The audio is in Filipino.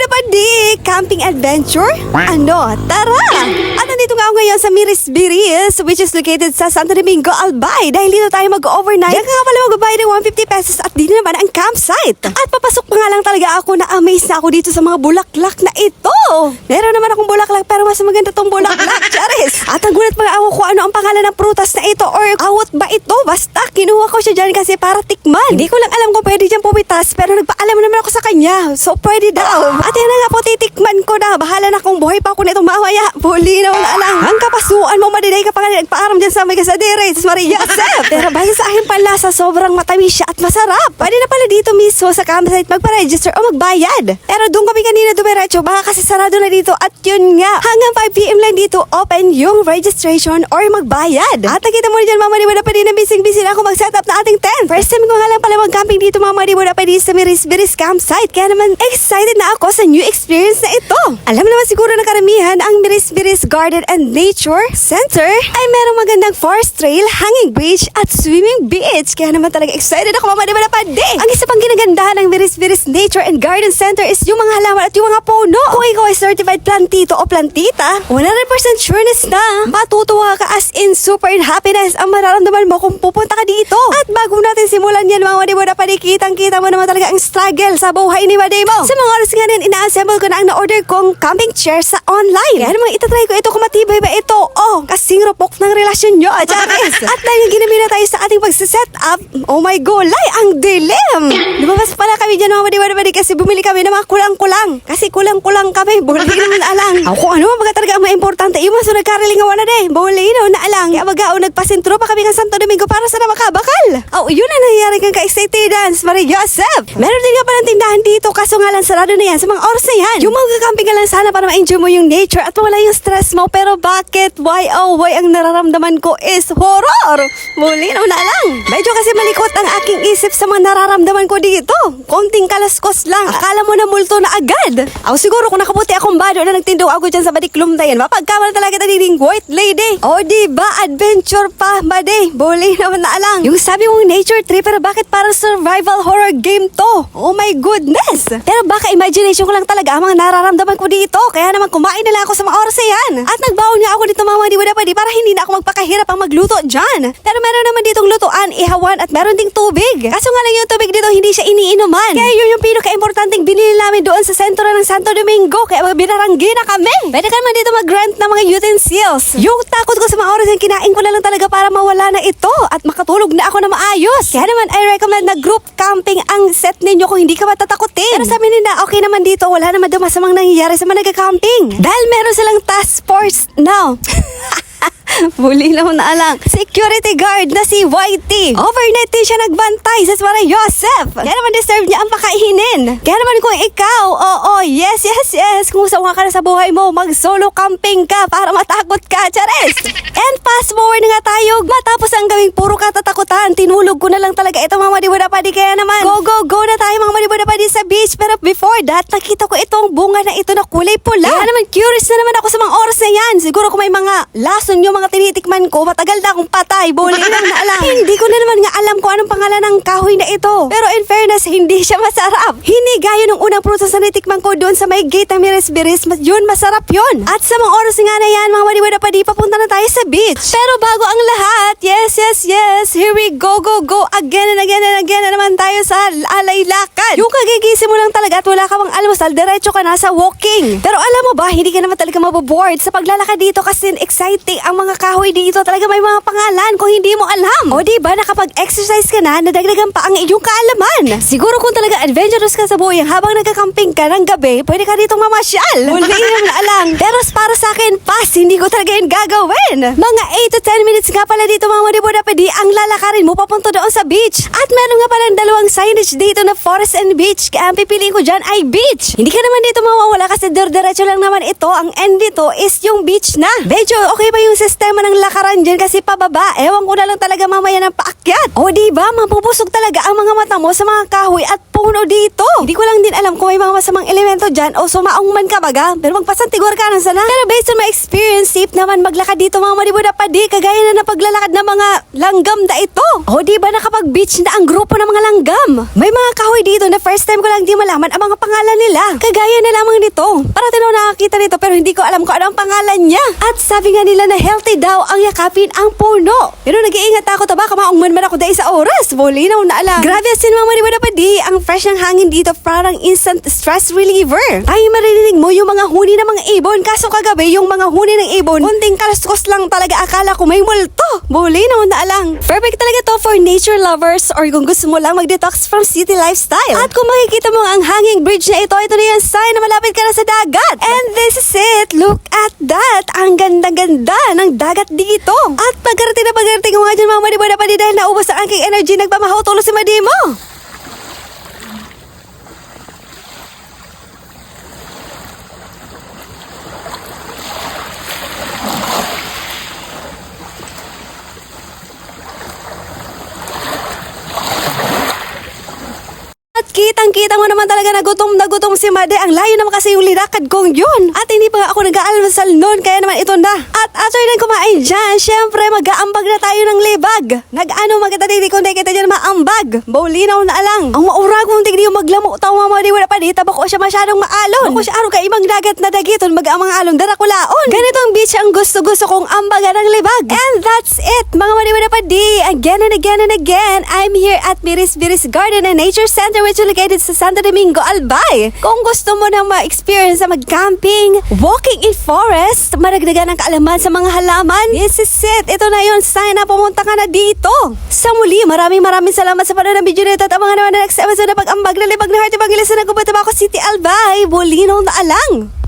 Pwede, camping adventure? Ano? Tara! At nandito nga ako ngayon sa Mirisbiris, which is located sa Santo Domingo, Albay. Dahil dito tayo mag-overnight. Yan nga pala magbabayad ng 150 pesos at dito naman ang campsite. At papasok pa nga lang talaga ako na amaze na ako dito sa mga bulaklak na ito. Meron naman akong bulaklak pero mas maganda tong bulaklak, Charis. At nagulat pa nga ako kung ano ang pangalan ng prutas na ito or awot ba ito. Basta kinuha ko siya dyan kasi para tikman. Hindi ko lang alam kung pwede dyan pumitas pero nagpaalam naman ako sa kanya. So pwede daw. At yan na nga po, titikman ko na. Bahala na kung buhay pa ako nitong mamaya. Buli na wala lang. Ang kapasuan mo, madiday ka pa nga nagpaaram dyan sa may kasadere. Sa Maria Joseph. Pero bayan sa aking palasa, sobrang matamis siya at masarap. Pwede na pala dito mismo sa campsite magpa-register o magbayad. Pero doon kami kanina dumiretso, baka kasi sarado na dito. At yun nga, hanggang 5 PM lang dito open yung registration or magbayad. At nakita mo dyan, Mama Diba, na pwede na busy-busy na ako mag-setup na ating tent. First time ko nga lang pala mag-camping dito, Mama Diba, na pwede sa Mirisbiris campsite. Kaya naman excited na ako sa new experience na ito. Alam naman siguro na karamihan, ang Mirisbiris Garden and Nature Center ay merong magandang forest trail, hanging beach at swimming beach. Kaya naman talaga excited ako, Mama Diba, na pwede. Ang isa pang ginagandahan ng Mirisbiris Nature and Garden Center is yung mga halaman at yung mga puno. Kung ikaw ay certified plantito o plantita, 100% sureness na matutuwa ka, as in super happiness ang mararamdaman mo kung pupunta ka dito. At bago natin simulan yan, Mama Diba, na pwede kitang-kita mo naman talaga ang struggle sa buhay ni Made mo. Sa mga oras nga din, ina-assemble ko na ang na-order kong camping chair sa online. Kaya naman itatry ko ito kung matibay ba ito. Oh, kasing rupok ng relasyon nyo, Charis. At dahil ginamit na tayo sa ating pagsiset up, oh my gulay, ang dilim. Lumabas pala kami dyan, Mama Diba, kasi bumili kami ng mga kulang-kulang. Kasi kulang-kulang kami, buli naman na alang. Ako ano mga talaga ang importante, yung mga sunod karilingawan na de, buli na alang. Kaya magao nagpasintro pa kami ng Santo Domingo para sa makabakal. Oh, yun ang nangyayari kang ka-excitedans, Maria Joseph. Meron din nga palang tindahan dito, kaso nga lang sarado na yan sa mga oras na yan. Yung mag-camping ka lang sana para ma-enjoy mo yung nature at mawala yung stress mo. Pero bakit? Why? Oh, why? Ang nararamdaman ko is horror. Muli na lang. Medyo kasi malikot ang aking isip sa mga nararamdaman ko dito. Konting kalaskos lang. Akala mo na multo na agad. Ako siguro kung nakaputi akong bado na nagtindaw ako dyan sa Badiklum na yan, mapagkamala talaga kita ding white lady. O diba, adventure pa, Bade. Muli na lang. Yung sabi mong nature trip, pero bakit parang survival horror game to? Oh my goodness. Pero baka imagination ko lang talaga ang mga nararamdaman ko dito. Kaya naman kumain na lang ako sa mga oras na yan. At nagbaon nga ako dito, Mama Diba, para hindi na ako magpakahirap ang magluto dyan. Pero meron naman ditong lutuan, ihawan at meron ding tubig. Kaso nga lang yung tubig dito hindi siya iniinuman. Kaya yun yung pinaka-importanting binili namin doon sa sentro ng Santo Domingo. Kaya binaranggi na kami. Pwede ka naman dito mag-rent ng mga utensils. Yung takot ko sa mga oras yung kinain ko na lang talaga para mawala na ito at makatulog na ako na maayos. Kaya naman I recommend na group camping ang set ninyo kung hindi ka matatakotin. Pero sabi nila, okay naman dito, wala naman daw masamang nangyayari sa mga nagka-camping. Dahil meron silang task force now. Muli naman na alang. Security guard na si Whitey. Overnight din siya nagbantay sa Maria Joseph. Kaya naman deserve niya ang pakainin. Kaya naman kung ikaw, yes. Kung sawa ka na sa buhay mo, mag-solo camping ka para matakot ka, Charis. And fast forward na nga tayo. Matapos ang gawing puro katatakutan, tinulog ko na lang talaga ito, Mama Diba, kaya naman go na tayo, Mama Diba, sa beach. Pero before that, nakita ko itong bunga na ito na kulay pula. Kaya naman curious na naman ako sa mga oras na yan. Siguro kung may mga lason yung mga tinitikman ko, matagal na akong patay. Buli lang na alam. Hindi ko na naman nga alam kung anong pangalan ng kahoy na ito. Pero in fairness, hindi siya masarap. Hindi gaya ng unang prutas na nitikman ko doon sa may gate ng Mirisbiris. Yun, masarap yun. At sa mga oras nga na yan, mga Madiba, papunta na tayo sa beach. Pero bago ang lahat, yes. Here we go. Again and again na naman tayo sa alay lakad. Yung kagigising mo lang talaga at wala ka bang almusal, diretso ka na sa walking. Pero alam mo ba, hindi ka naman talaga maboboard sa paglalakad dito kasi exciting ang mga kahoy dito. Talaga may mga pangalan kung hindi mo alam. O diba, nakapag-exercise ka na, nadagdagan pa ang iyong kaalaman. Siguro kung talaga adventurous ka sa buhay habang nagka-camping ka ng gabi, pwede ka ditong mamasyal. Muli naman na alang. Pero para sa akin, hindi ko talaga yun gagawin. Mga 8 to 10 minutes nga pala dito, Mama Diba, ang lalakarin mo papunta doon sa beach. At meron nga palang dalawang signage dito na forest and beach. Kaya ang pipiliin ko dyan ay beach. Hindi ka naman dito mawawala kasi diretso lang naman ito. Ang end dito is yung beach na. Medyo okay ba yung system mo ng lakaran dyan kasi pababa. Ewan ko na lang talaga mamaya ng paakyat. O diba, mapupusok talaga ang mga mata mo sa mga kahoy at puno dito. Hindi ko lang din alam kung may mga masamang elemento dyan o sumaong man ka baga. Pero magpasantigor ka ng sana. Pero based on my experience, safe naman maglakad dito mga madibuda pa di. Kagaya na napaglalakad ng mga langgam na ito. O diba nakapag-beach na ang grupo ng mga langgam. May mga kahoy dito na first time ko lang di malaman ang mga pangalan nila. Kagaya na lamang nito. Parating ako nakakita nito pero hindi ko alam kung ano ang pangalan niya. At sabi nga nila na healthy daw ang yakapin ang puno. Pero nag-iingat ako taba kamaungman man ako dahil sa oras. Bolinaw na alam. Grabe asin mga madibuda pa di. Ang fresh ng hangin dito parang instant stress reliever. Ay maririnig mo yung mga huni ng mga ibon. Kaso kagabi yung mga huni ng ibon, kunting kaluskos lang talaga akala ko may multo. Bolinaw na alang. Perfect talaga to for nature lovers or kung gusto mo lang mag-detox from city lifestyle. At kung makikita mo ang hanging bridge na ito na yung sign na malapit ka na sa dagat. And this is it. Look at that. Ang ganda-ganda ng dagat dito. At pagkarating ko nga dyan mga madibuda pa di dahil naubos ang aking energy, nagpamahaw tulo si Madimo. At kitang-kita mo naman talaga na gutom si Made. Ang layo naman kasi yung linakad kong yun. At hindi pa nga ako nag-aalmasal noon, kaya naman ito na. At after nang kumain dyan, syempre mag-aambag na tayo ng libag. Nag-ano magkatadili kung di kita dyan maambag. Bolinaw na alang. Ang maurag mong tigni yung maglamo. Tawa mo di wala pa di. Tabako siya masyadong maalon. Ako siya araw ka ibang dagat na dagiton. Mag-amang alon darakulaon. Ganitong beach ang gusto-gusto kong ambagan ng libag. And that's it. Mga madiwala pa di. Again and again and again, I'm here at Biris Garden and Nature Center, which is located sa Santo Domingo, Albay. Kung gusto mo nang ma-experience sa mag-camping, walking in forest, maragdagan ang kaalaman sa mga halaman, this is it. Ito na yun. Sana pumunta ka na dito. Sa muli, maraming salamat sa panonood ng video nito at abangan naman na next episode na pag-ambag na libag na heart ibang ilisan ng Cubatabaco City, Albay. Bolinaw na alang.